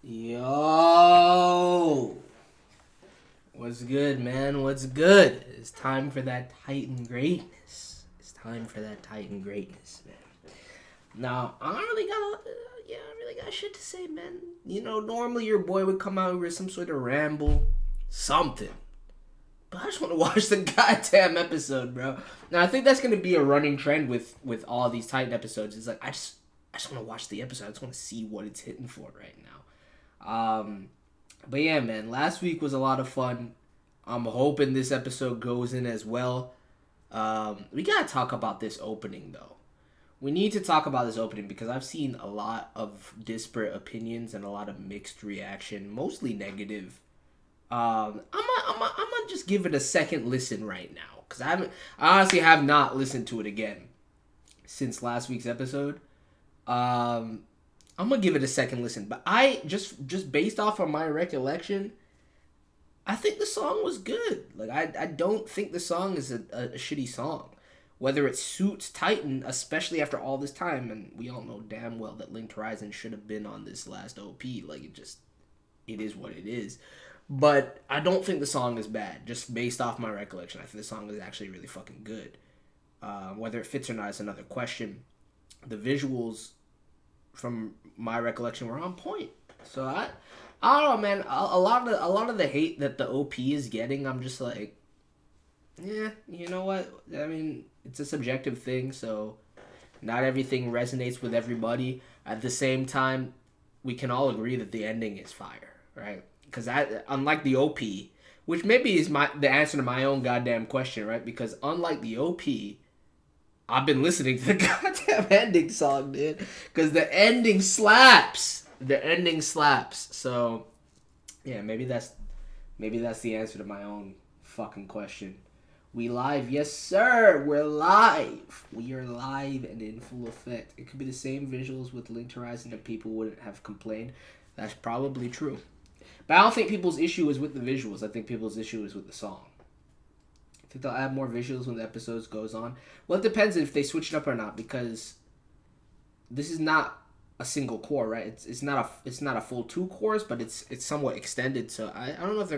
Yo, what's good, man? What's good? It's time for that Titan greatness. It's time for that Titan greatness, man. Now, I don't really got, I really got shit to say, man. Normally your boy would come out with some sort of ramble, something. But I just want to watch the goddamn episode, bro. Now, I think that's gonna be a running trend with all these Titan episodes. It's like I just want to watch the episode. I just want to see what it's hitting for right now. But yeah, man, last week was a lot of fun. I'm hoping this episode goes in as well. We gotta talk about this opening though. We need to talk about this opening because I've seen a lot of disparate opinions and a lot of mixed reaction, mostly negative. I'm gonna just give it a second listen right now because I honestly have not listened to it again since last week's episode. I'm gonna give it a second listen, but I just based off of my recollection, I think the song was good. Like I don't think the song is a shitty song. Whether it suits Titan, especially after all this time, and we all know damn well that Linked Horizon should have been on this last OP. Like it is what it is. But I don't think the song is bad, just based off my recollection. I think the song is actually really fucking good. Whether it fits or not is another question. The visuals, from my recollection, were on point. So I don't know, man. A lot of the hate that the OP is getting, I'm just like, yeah, you know what? I mean, it's a subjective thing, so not everything resonates with everybody. At the same time, we can all agree that the ending is fire, right? Because unlike the OP, which maybe is the answer to my own goddamn question, right? Because unlike the OP, I've been listening to the goddamn ending song, dude. Because the ending slaps. The ending slaps. So, yeah, maybe that's the answer to my own fucking question. We live, yes sir. We're live. We are live and in full effect. It could be the same visuals with Linked Horizon that people wouldn't have complained. That's probably true. But I don't think people's issue is with the visuals. I think people's issue is with the song. I think they'll add more visuals when the episodes goes on. Well, it depends if they switch it up or not, because this is not a single core, right? It's not a full 2 cores, but it's somewhat extended. So I don't know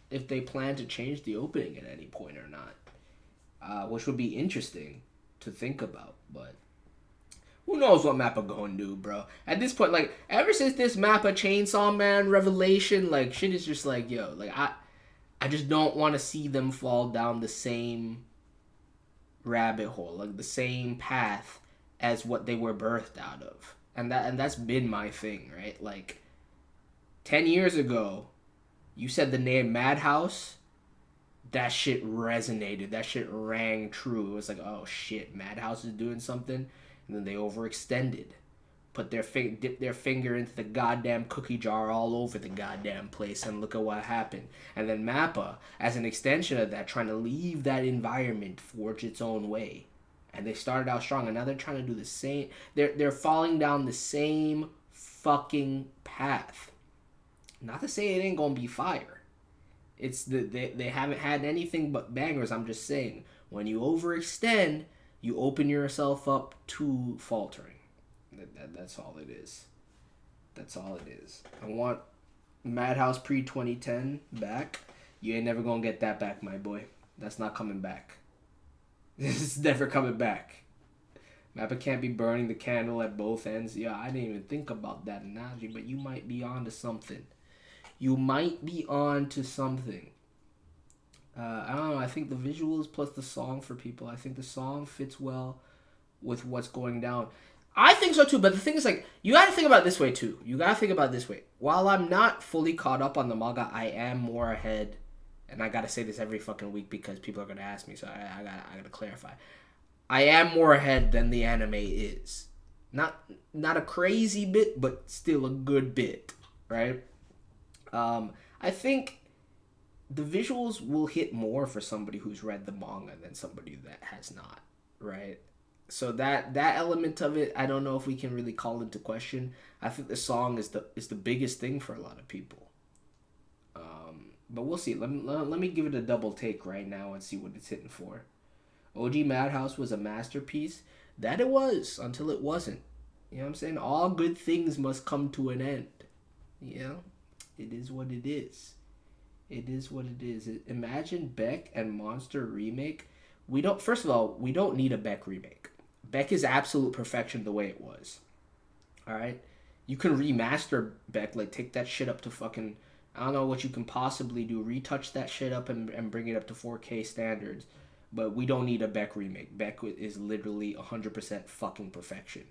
if they plan to change the opening at any point or not, which would be interesting to think about. But who knows what Mappa gonna do, bro? At this point, like ever since this Mappa Chainsaw Man revelation, like shit is just like, yo, like I just don't want to see them fall down the same rabbit hole, like the same path as what they were birthed out of. And that's been my thing, right? Like 10 years ago, you said the name Madhouse, that shit resonated. That shit rang true. It was like, oh shit, Madhouse is doing something. And then they overextended. Dipped their finger into the goddamn cookie jar all over the goddamn place, and look at what happened. And then Mappa, as an extension of that, trying to leave that environment, forge its own way. And they started out strong, and now they're trying to do the same. They're falling down the same fucking path. Not to say it ain't gonna be fire. It's they haven't had anything but bangers. I'm just saying, when you overextend, you open yourself up to faltering. That's all it is. That's all it is. I want Madhouse pre-2010 back. You ain't never gonna get that back, my boy. That's not coming back. This is never coming back. Mappa can't be burning the candle at both ends. Yeah, I didn't even think about that analogy, but you might be on to something. You might be on to something. I don't know. I think the visuals plus the song for people. I think the song fits well with what's going down. I think so too, but the thing is, like, you gotta think about it this way too. You gotta think about it this way. While I'm not fully caught up on the manga, I am more ahead, and I gotta say this every fucking week because people are gonna ask me, so I gotta clarify. I am more ahead than the anime is. Not a crazy bit, but still a good bit, right? I think the visuals will hit more for somebody who's read the manga than somebody that has not, right? So that element of it, I don't know if we can really call into question. I think the song is the biggest thing for a lot of people. But we'll see. Let me give it a double take right now and see what it's hitting for. OG Madhouse was a masterpiece. That it was, until it wasn't. You know what I'm saying? All good things must come to an end. Yeah, it is what it is. It is what it is. Imagine Beck and Monster remake. We don't. First of all, we don't need a Beck remake. Beck is absolute perfection the way it was. All right, you can remaster Beck. Like take that shit up to fucking. I don't know what you can possibly do. Retouch that shit up and bring it up to 4K standards. But we don't need a Beck remake. Beck is literally 100% fucking perfection.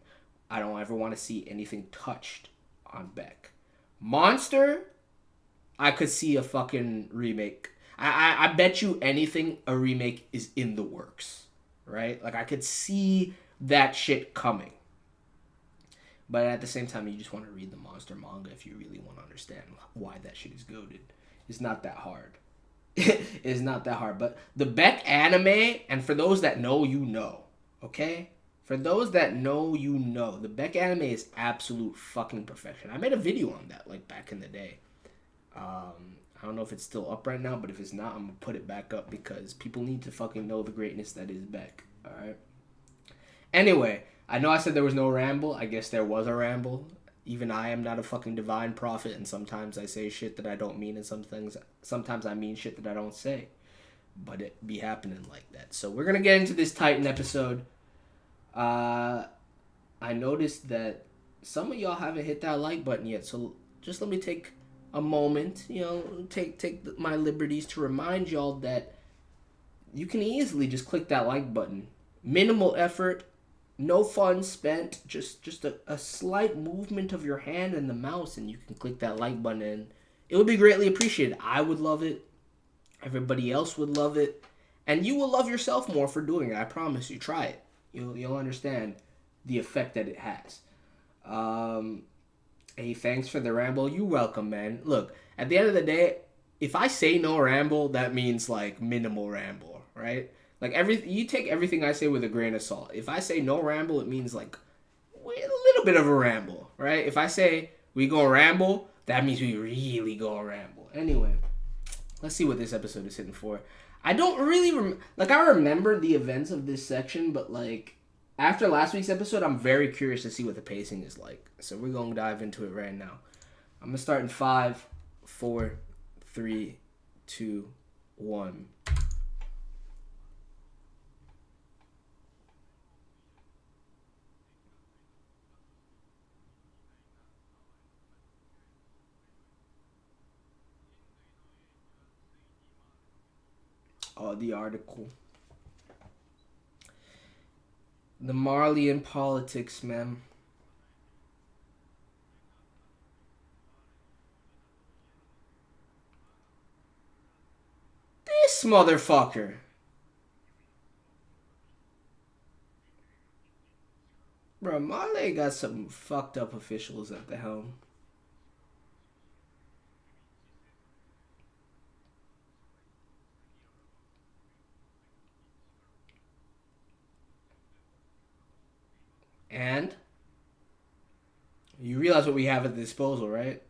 I don't ever want to see anything touched on Beck. Monster, I could see a fucking remake. I bet you anything a remake is in the works, right? Like I could see that shit coming. But at the same time, you just want to read the Monster manga if you really want to understand why that shit is goated. It's not that hard. It's not that hard. But the Beck anime, and for those that know, you know. Okay? For those that know, you know. The Beck anime is absolute fucking perfection. I made a video on that, like, back in the day. I don't know if it's still up right now, but if it's not, I'm going to put it back up because people need to fucking know the greatness that is Beck. Alright? Anyway, I know I said there was no ramble. I guess there was a ramble. Even I am not a fucking divine prophet, and sometimes I say shit that I don't mean, and sometimes I mean shit that I don't say. But it be happening like that. So we're gonna get into this Titan episode. I noticed that some of y'all haven't hit that like button yet, so just let me take a moment, take my liberties to remind y'all that you can easily just click that like button. Minimal effort. No funds spent, just a slight movement of your hand and the mouse, and you can click that like button, and it would be greatly appreciated. I would love it. Everybody else would love it. And you will love yourself more for doing it. I promise you. Try it. You'll understand the effect that it has. Hey, thanks for the ramble. You're welcome, man. Look, at the end of the day, if I say no ramble, that means, like, minimal ramble, right? Like, you take everything I say with a grain of salt. If I say no ramble, it means, like, a little bit of a ramble, right? If I say we gonna ramble, that means we really gonna ramble. Anyway, let's see what this episode is hitting for. I don't really... I remember the events of this section, but, like, after last week's episode, I'm very curious to see what the pacing is like. So we're gonna dive into it right now. I'm gonna start in 5, 4, 3, 2, 1... the article. The Marley in politics, man. This motherfucker. Bro, Marley got some fucked up officials at the helm. And you realize what we have at the disposal, right?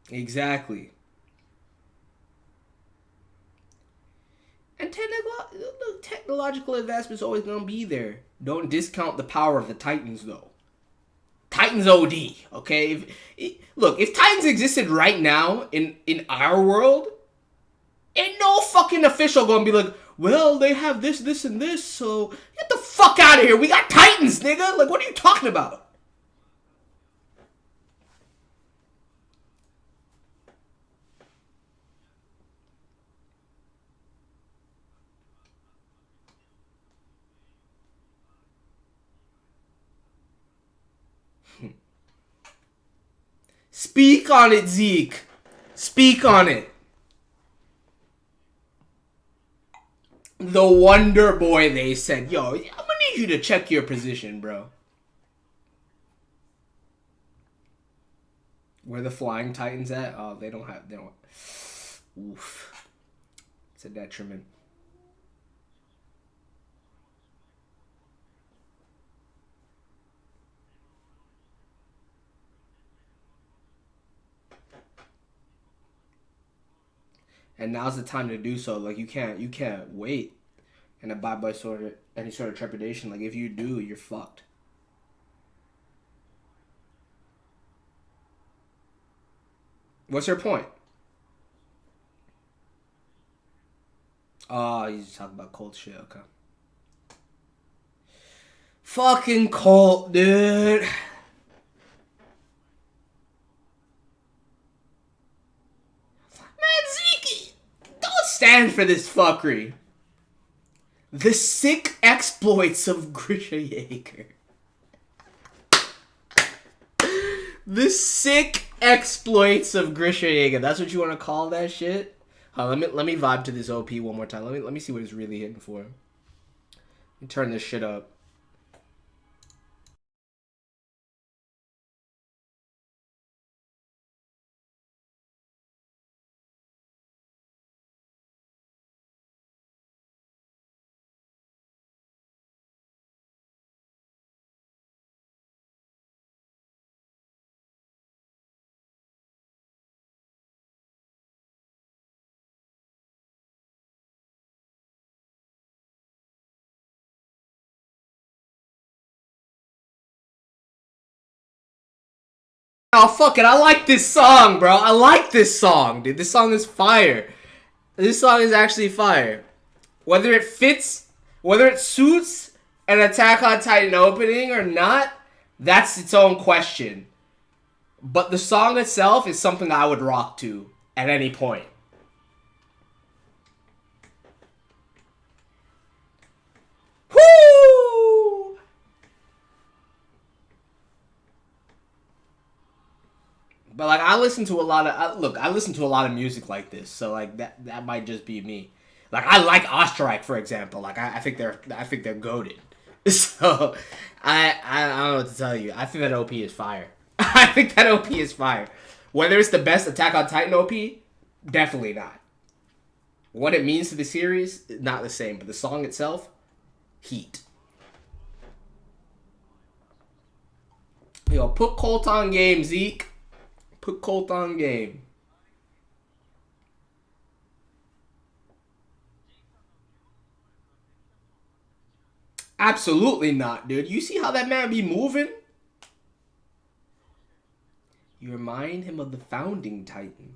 Exactly. And technological advancement is always going to be there. Don't discount the power of the Titans, though. Titans OD, okay? If Titans existed right now in our world, ain't no fucking official going to be like, well, they have this, this, and this, so get the fuck out of here. We got Titans, nigga. Like, what are you talking about? Speak on it, Zeke. Speak on it. The Wonder Boy, they said. Yo, I'm gonna need you to check your position, bro. Where the Flying Titans at? Oh, they don't. Oof. It's a detriment. And now's the time to do so. Like, you can't wait and abide by any sort of trepidation. Like, if you do, you're fucked. What's her point? Oh, you just talking about cult shit. Okay. Fucking cult, dude. Man, Zeke, don't stand for this fuckery. The sick exploits of Grisha Yeager. The sick exploits of Grisha Yeager. That's what you want to call that shit? Let me vibe to this OP one more time. Let me see what it's really hitting for. Let me turn this shit up. Oh, fuck it. I like this song, bro. I like this song, dude. This song is fire. This song is actually fire. Whether it fits, whether it suits an Attack on Titan opening or not, that's its own question. But the song itself is something I would rock to at any point. Woo! But like I listen to a lot of I listen to a lot of music like this, so like that might just be me. Like I like Osterreich, for example. Like I think they're goated. So I don't know what to tell you. I think that OP is fire. I think that OP is fire. Whether it's the best Attack on Titan OP, definitely not. What it means to the series, not the same. But the song itself, heat. Yo, put Colt on game, Zeke. Put Colt on game. Absolutely not, dude. You see how that man be moving? You remind him of the founding Titan.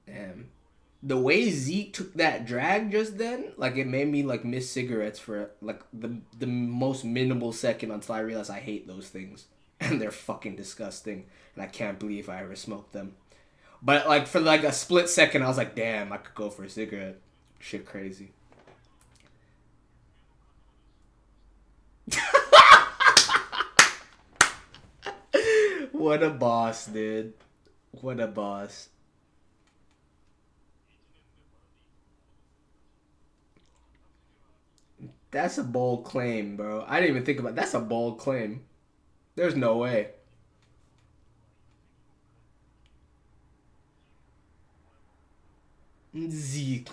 Damn. The way Zeke took that drag just then, like it made me like miss cigarettes for like the most minimal second until I realized I hate those things. And they're fucking disgusting. And I can't believe I ever smoked them. But like for like a split second I was like, damn, I could go for a cigarette. Shit crazy. What a boss, dude. What a boss. That's a bold claim, bro. I didn't even think about it. That's a bold claim. There's no way. Zeke.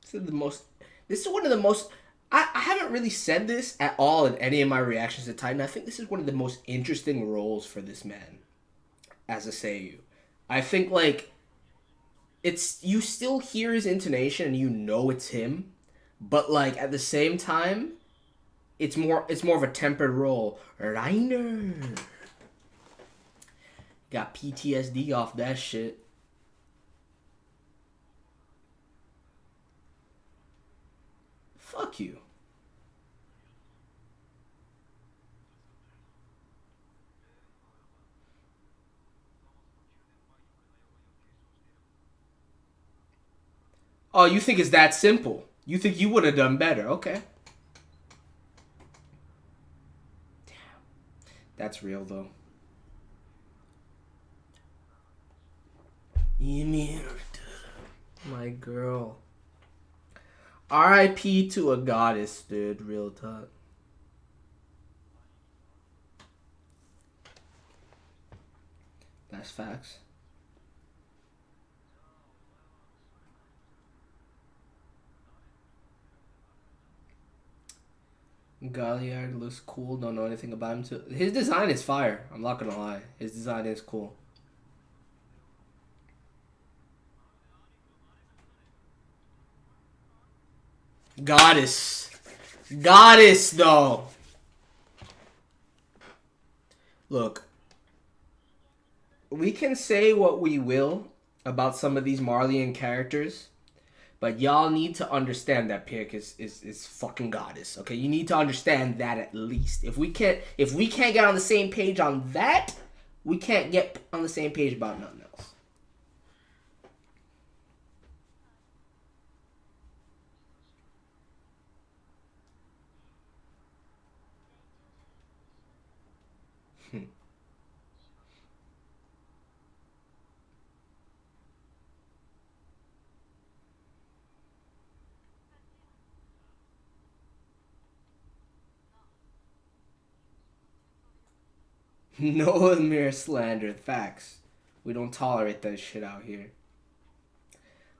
This is the most. This is one of the most. I haven't really said this at all in any of my reactions to Titan. I think this is one of the most interesting roles for this man as a Seiyu. I think like it's you still hear his intonation and you know it's him, but like at the same time, it's more of a tempered role. Reiner got PTSD off that shit. Fuck you. Oh, you think it's that simple? You think you would have done better? Okay. That's real though. Ymir, my girl. R.I.P. to a goddess, dude. Real talk. That's facts. Galliard looks cool. Don't know anything about him. Too. His design is fire. I'm not gonna lie. His design is cool. Goddess. Goddess, though. Look, we can say what we will about some of these Marleyan characters, but y'all need to understand that Pick is fucking goddess. Okay, you need to understand that at least. If we can't get on the same page on that, we can't get on the same page about nothing else. No mere slander. Facts. We don't tolerate that shit out here.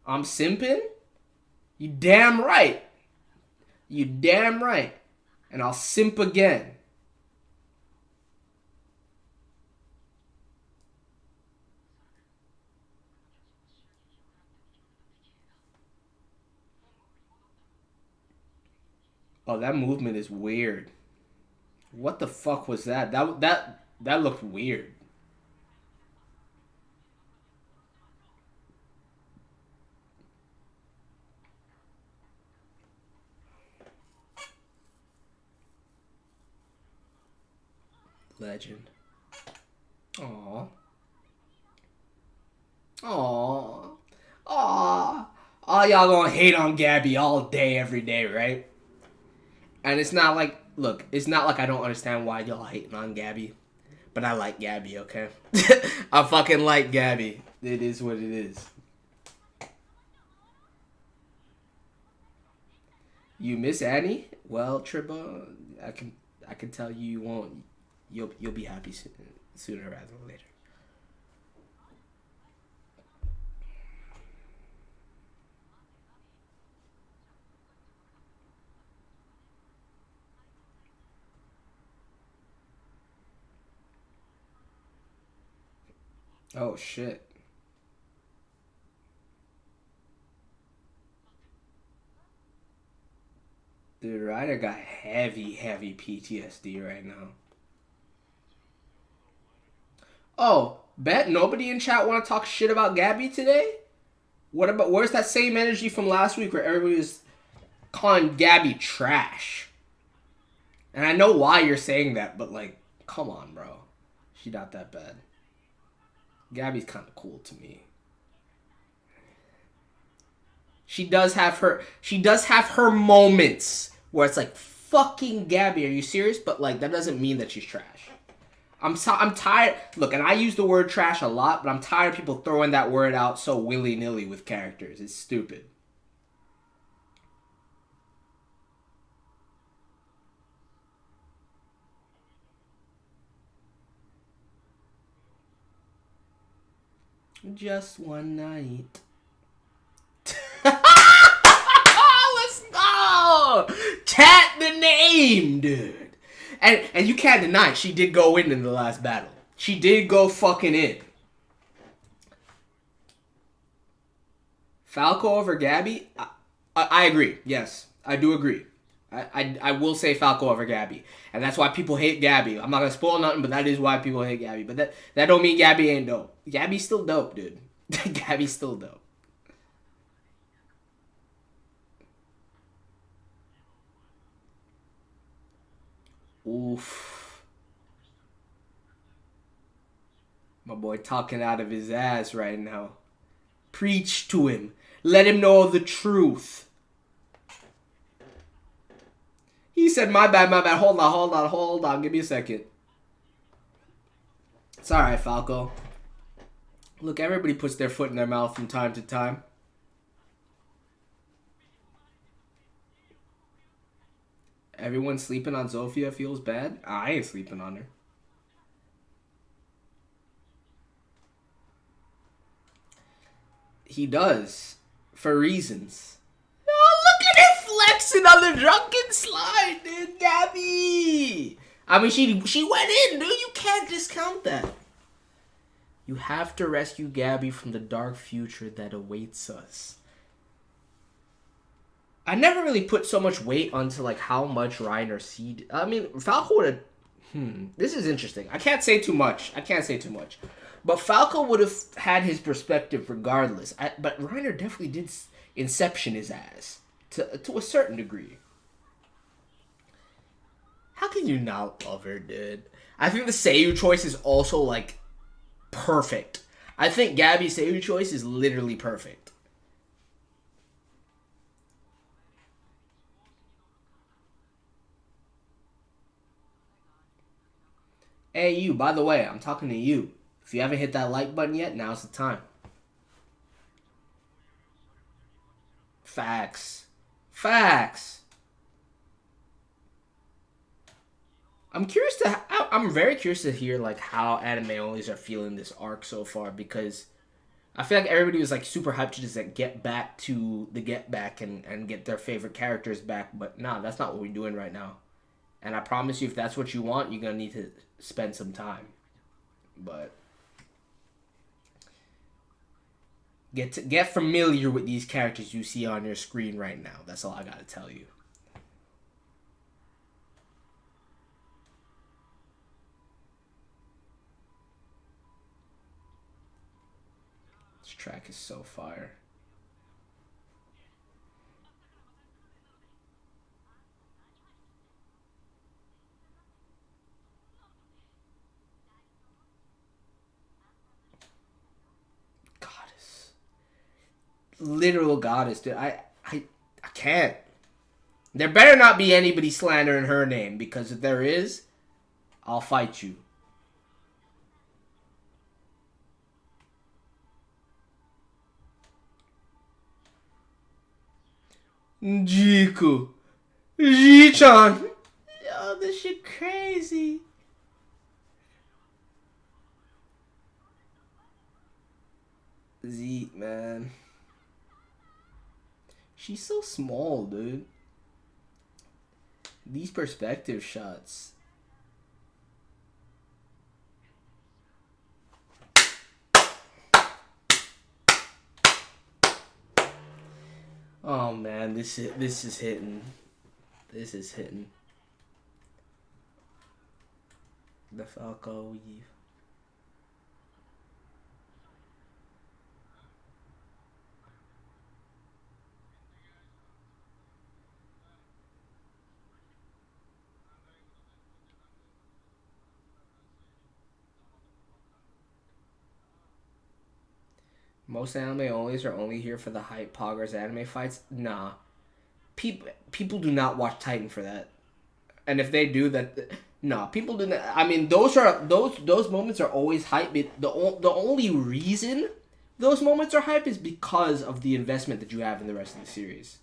I'm simping? You damn right. You damn right. And I'll simp again. Oh, that movement is weird. What the fuck was that? That looked weird. Legend. Aww. Aww. Aww. All y'all gonna hate on Gabby all day, every day, right? And it's not like, look, it's not like I don't understand why y'all hating on Gabby. But I like Gabby, okay? I fucking like Gabby. It is what it is. You miss Annie? Well, Triba, I can tell you won't. You'll be happy sooner rather than later. Oh shit. Dude, Ryder got heavy PTSD right now. Oh, bet nobody in chat want to talk shit about Gabby today? Where's that same energy from last week where everybody was calling Gabby trash? And I know why you're saying that, but like, come on, bro. She not that bad. Gabby's kind of cool to me. She does have her moments where it's like, fucking Gabby, are you serious? But like, that doesn't mean that she's trash. I'm tired. Look, and I use the word trash a lot, but I'm tired of people throwing that word out so willy-nilly with characters. It's stupid. Just one night. Let's go! Chat the name, dude. And you can't deny she did go in the last battle. She did go fucking in. Falco over Gabby? I agree. Yes, I do agree. I will say Falco over Gabby. And that's why people hate Gabby. I'm not going to spoil nothing, but that is why people hate Gabby. But that don't mean Gabby ain't dope. Gabby's still dope, dude. Gabby's still dope. Oof. My boy talking out of his ass right now. Preach to him. Let him know the truth. He said, my bad. Hold on. Give me a second. It's alright, Falco. Look, everybody puts their foot in their mouth from time to time. Everyone sleeping on Zofia feels bad? I ain't sleeping on her. He does. For reasons. Oh, look at her flexing on the drunken slide, dude. Gabby. I mean, she went in, dude. You can't discount that. You have to rescue Gabby from the dark future that awaits us. I never really put so much weight onto like how much Reiner seed. I mean, Falco would have. This is interesting. I can't say too much. But Falco would have had his perspective regardless. But Reiner definitely did inception his ass to a certain degree. How can you not love her, dude? I think the Seiyu choice is also like perfect. I think Gabby's Seiyu choice is literally perfect. Hey, you, by the way, I'm talking to you. If you haven't hit that like button yet, now's the time. Facts. Facts. I'm very curious to hear like how anime onlys are feeling this arc so far, because I feel like everybody was like super hyped to just like get back to the get back and get their favorite characters back, but nah, that's not what we're doing right now. And I promise you, if that's what you want, you're gonna need to spend some time. But get familiar with these characters you see on your screen right now. That's all I gotta tell you. This track is so fire. Goddess. Literal goddess, dude. I can't. There better not be anybody slandering her name, because if there is, I'll fight you. Jiku. Ji-chan. Yo, this shit crazy. Zeke, man. She's so small, dude. These perspective shots. Oh man, this is hitting. This is hitting. The Falco weave. Most anime onlys are only here for the hype poggers anime fights. Nah, people do not watch Titan for that. And if they do, that nah, people do not. I mean, those moments are always hype. The only reason those moments are hype is because of the investment that you have in the rest of the series.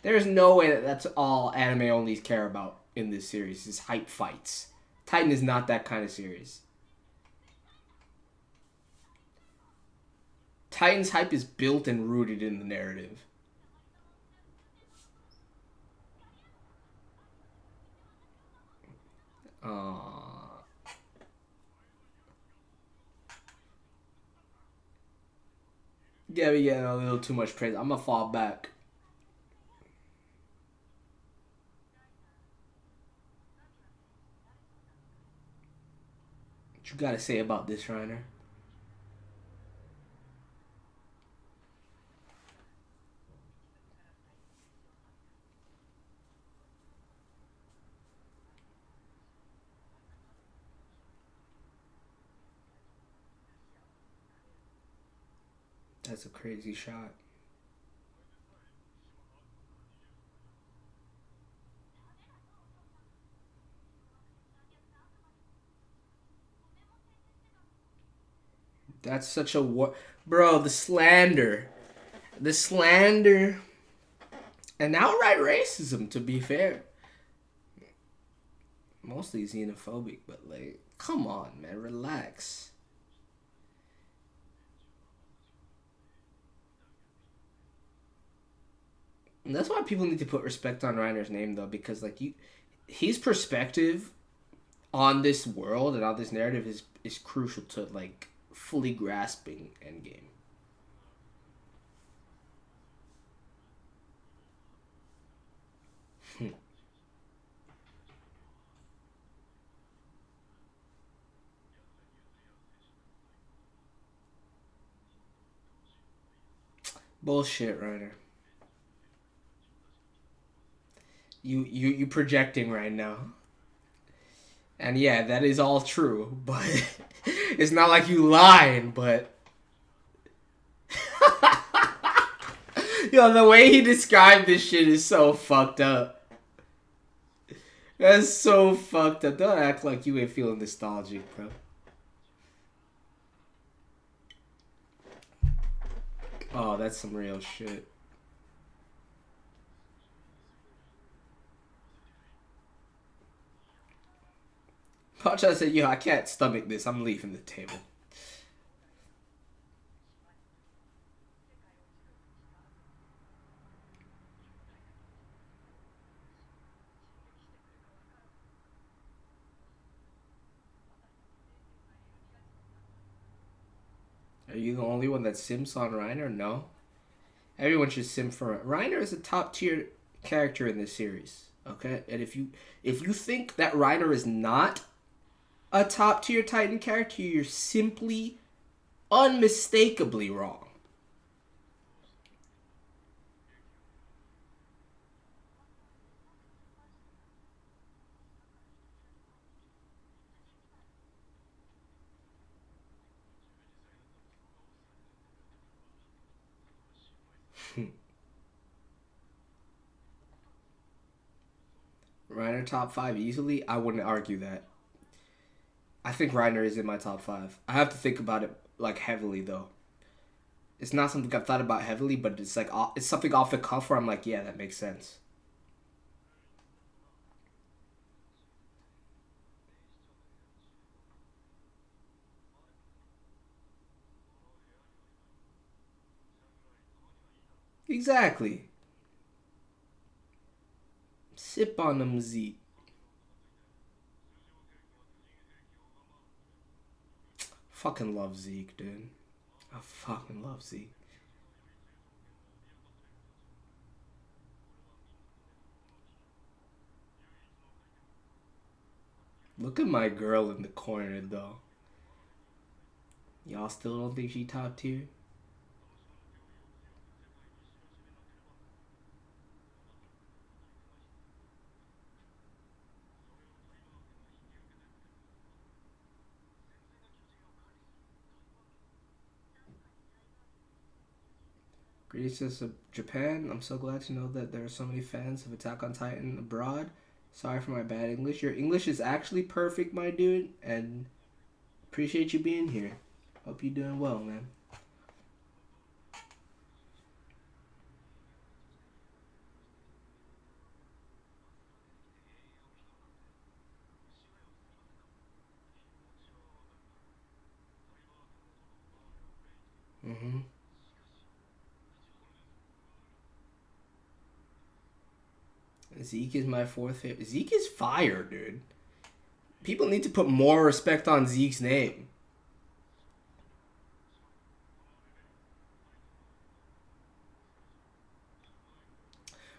There's no way that that's all anime onlys care about in this series is hype fights. Titan is not that kind of series. Titan's hype is built and rooted in the narrative. Yeah, we getting a little too much praise. I'm gonna fall back. What you gotta say about this, Reiner? That's a crazy shot. That's such a bro. The slander, and outright racism. To be fair, mostly xenophobic, but like, come on, man, relax. And that's why people need to put respect on Reiner's name, though, because like his perspective on this world and on this narrative is crucial to like fully grasping Endgame. Bullshit, Reiner. You projecting right now. And yeah, that is all true, but it's not like you lying, but yo, the way he described this shit is so fucked up. That's so fucked up. Don't act like you ain't feeling nostalgic, bro. Oh, that's some real shit. Pacha said, yo, I can't stomach this. I'm leaving the table. Are you the only one that sims on Reiner? No. Everyone should sim for Reiner is a top tier character in this series. Okay? And if you think that Reiner is not a top tier Titan character, you're simply unmistakably wrong. Reiner top 5 easily? I wouldn't argue that. I think Reiner is in my top 5. I have to think about it like heavily though. It's not something I've thought about heavily, but it's like it's something off the cuff where I'm like, yeah, that makes sense. Exactly. Sip on them Zeke. Fucking love Zeke, dude. I fucking love Zeke. Look at my girl in the corner, though. Y'all still don't think she top tier? Greetings to Japan. I'm so glad to know that there are so many fans of Attack on Titan abroad. Sorry for my bad English. Your English is actually perfect, my dude, and appreciate you being here. Hope you're doing well, man. Mm-hmm. Zeke is my fourth favorite. Zeke is fire, dude. People need to put more respect on Zeke's name.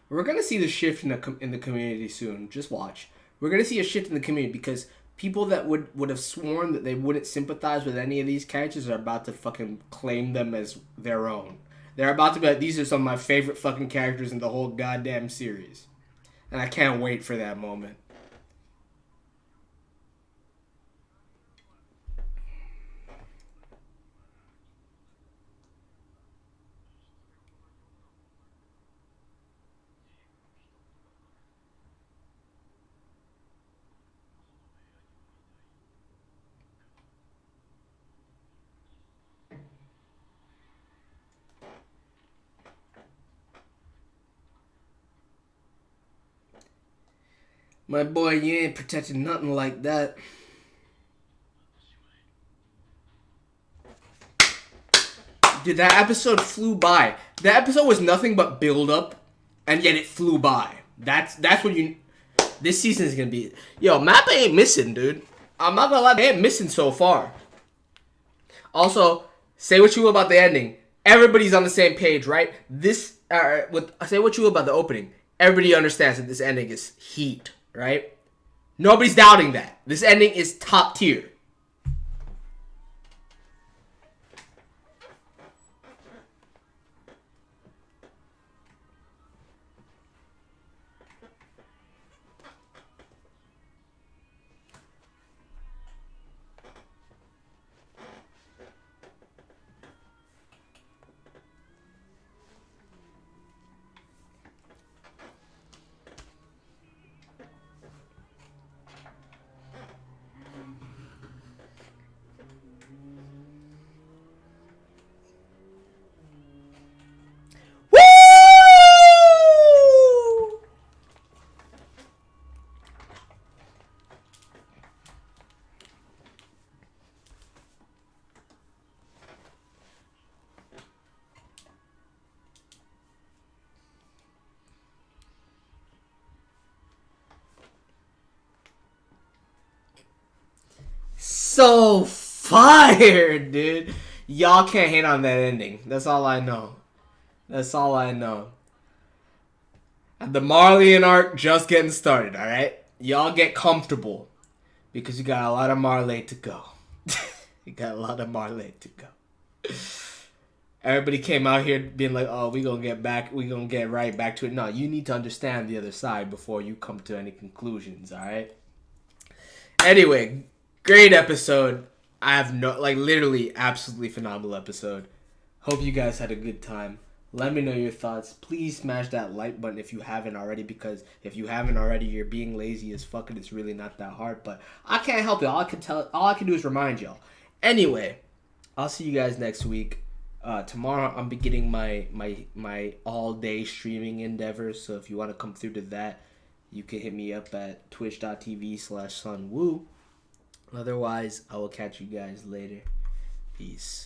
We're gonna see the shift in the community soon. Just watch. We're gonna see a shift in the community because people that would have sworn that they wouldn't sympathize with any of these characters are about to fucking claim them as their own. They're about to be like, these are some of my favorite fucking characters in the whole goddamn series. And I can't wait for that moment. My boy, you ain't protecting nothing like that. Dude, that episode flew by. That episode was nothing but build up, and yet it flew by. That's what you. This season is gonna be. Yo, Mappa ain't missing, dude. I'm not gonna lie, they ain't missing so far. Also, say what you will about the ending. Everybody's on the same page, right? Say what you will about the opening. everybody understands that this ending is heat, right? Nobody's doubting that. This ending is top tier. So fired, dude. Y'all can't hate on that ending. That's all I know. That's all I know. The Marley arc just getting started, alright? Y'all get comfortable. Because you got a lot of Marley to go. You got a lot of Marley to go. Everybody came out here being like, oh, we gonna get right back to it. No, you need to understand the other side before you come to any conclusions, alright? Anyway, great episode. I have literally absolutely phenomenal episode. Hope you guys had a good time. Let me know your thoughts. Please smash that like button if you haven't already, because if you haven't already, you're being lazy as fuck and it's really not that hard. But I can't help it. All I can do is remind y'all. Anyway, I'll see you guys next week. Tomorrow I'm beginning my all day streaming endeavors. So if you want to come through to that, you can hit me up at twitch.tv/sunwoo. Otherwise, I will catch you guys later. Peace.